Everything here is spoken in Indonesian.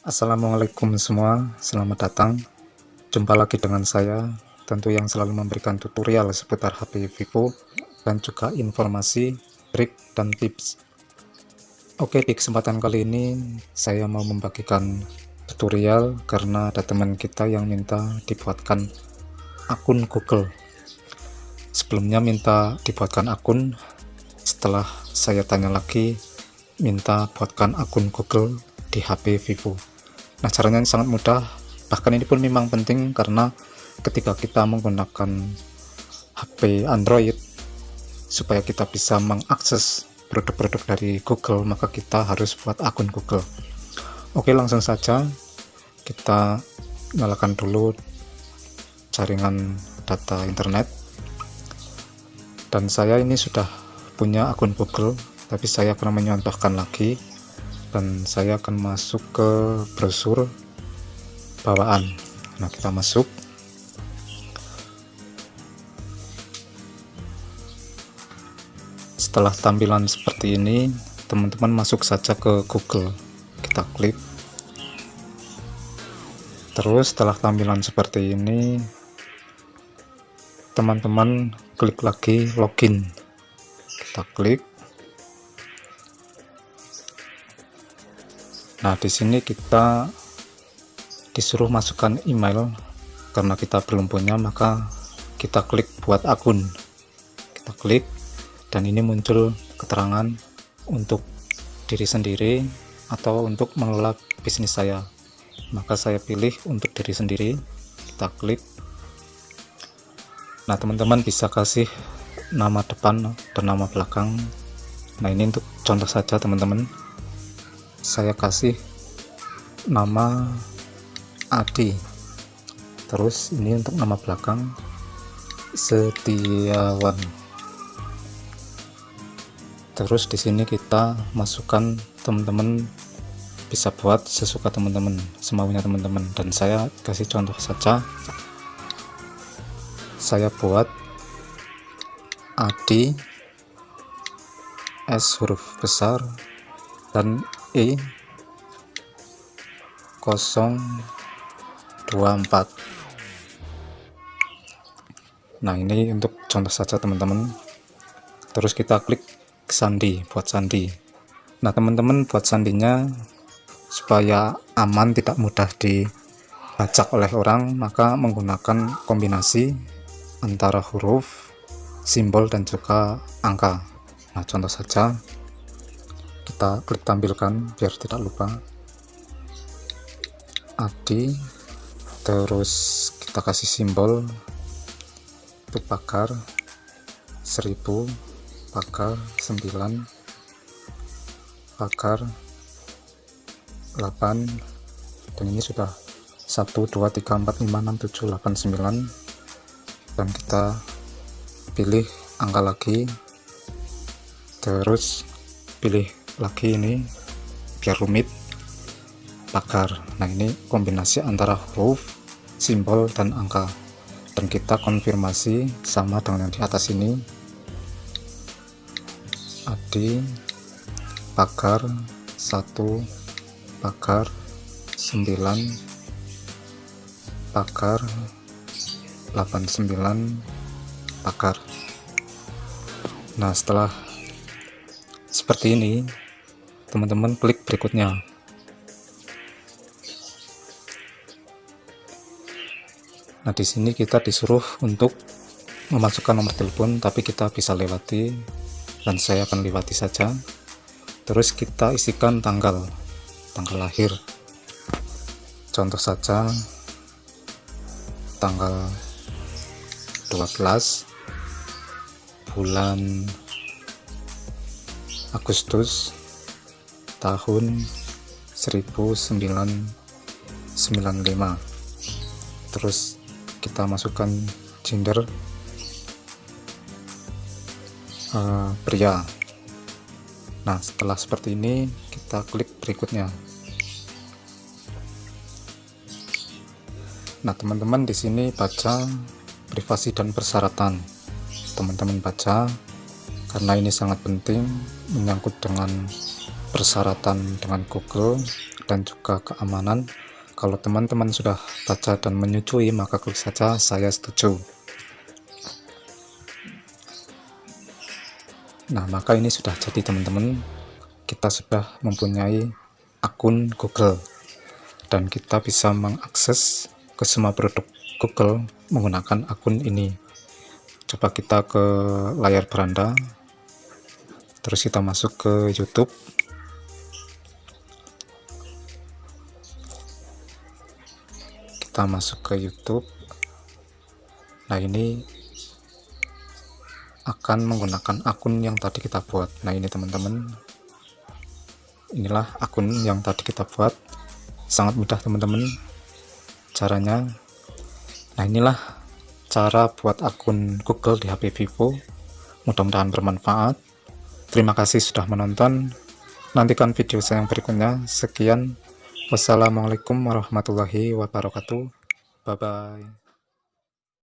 Assalamualaikum semua, selamat datang. Jumpa lagi dengan saya, tentu yang selalu memberikan tutorial seputar HP Vivo dan juga informasi, trik, dan tips. Oke, di kesempatan kali ini saya mau membagikan tutorial karena ada teman kita yang minta dibuatkan akun Google. Sebelumnya minta dibuatkan akun, setelah saya tanya lagi, minta buatkan akun Google di HP Vivo. Nah, caranya sangat mudah, bahkan ini pun memang penting karena ketika kita menggunakan HP Android, supaya kita bisa mengakses produk-produk dari Google, maka kita harus buat akun Google. Oke, langsung saja kita nyalakan dulu jaringan data internet. Dan saya ini sudah punya akun Google, tapi saya akan menyontohkan lagi, dan saya akan masuk ke brosur bawaan. Nah, kita masuk. Setelah tampilan seperti ini, teman-teman masuk saja ke Google, kita klik. Terus setelah tampilan seperti ini, teman-teman klik lagi login, kita klik. Nah, di sini kita disuruh masukkan email, karena kita belum punya, maka kita klik buat akun. Kita klik, dan ini muncul keterangan untuk diri sendiri atau untuk mengelola bisnis saya. Maka saya pilih untuk diri sendiri, kita klik. Nah, teman-teman bisa kasih nama depan dan nama belakang. Nah, ini untuk contoh saja teman-teman. Saya kasih nama Adi, terus ini untuk nama belakang Setiawan. Terus di sini kita masukkan, teman-teman bisa buat sesuka teman-teman, semaunya teman-teman, dan saya kasih contoh saja. Saya buat Adi, S huruf besar, dan E 024. Nah, ini untuk contoh saja teman-teman. Terus kita klik sandi, buat sandi. Nah, teman-teman buat sandinya supaya aman, tidak mudah dibajak oleh orang, maka menggunakan kombinasi antara huruf, simbol, dan juga angka. Nah, contoh saja, kita klik tampilkan biar tidak lupa. Adi, terus kita kasih simbol untuk pagar 1000, pagar 9, pagar 8, dan ini sudah 1 2 3 4 5 6 7 8 9, dan kita pilih angka lagi, terus pilih lagi ini biar rumit, pagar. Nah, ini kombinasi antara huruf, simbol, dan angka, dan kita konfirmasi sama dengan yang di atas ini. Adi, pagar 1, pagar 9, pagar 89, pagar. Nah, setelah seperti ini, teman-teman klik berikutnya. Nah, di sini kita disuruh untuk memasukkan nomor telepon, tapi kita bisa lewati, dan saya akan lewati saja. Terus kita isikan tanggal lahir. Contoh saja tanggal 12 bulan Agustus tahun 1995. Terus kita masukkan gender pria. Nah, setelah seperti ini kita klik berikutnya. Nah, teman-teman di sini baca privasi dan persyaratan. Teman-teman baca karena ini sangat penting, menyangkut dengan persyaratan dengan Google, dan juga keamanan. Kalau teman-teman sudah baca dan menyetujui, maka klik saja saya setuju. Nah, maka ini sudah jadi teman-teman, kita sudah mempunyai akun Google dan kita bisa mengakses ke semua produk Google menggunakan akun ini. Coba kita ke layar beranda, terus kita masuk ke YouTube. Kita masuk ke YouTube. Nah, ini akan menggunakan akun yang tadi kita buat. Nah, ini teman-teman, inilah akun yang tadi kita buat. Sangat mudah teman-teman caranya. Nah, inilah cara buat akun Google di HP Vivo. Mudah-mudahan bermanfaat. Terima kasih sudah menonton. Nantikan video saya yang berikutnya. Sekian, wassalamualaikum warahmatullahi wabarakatuh. Bye bye.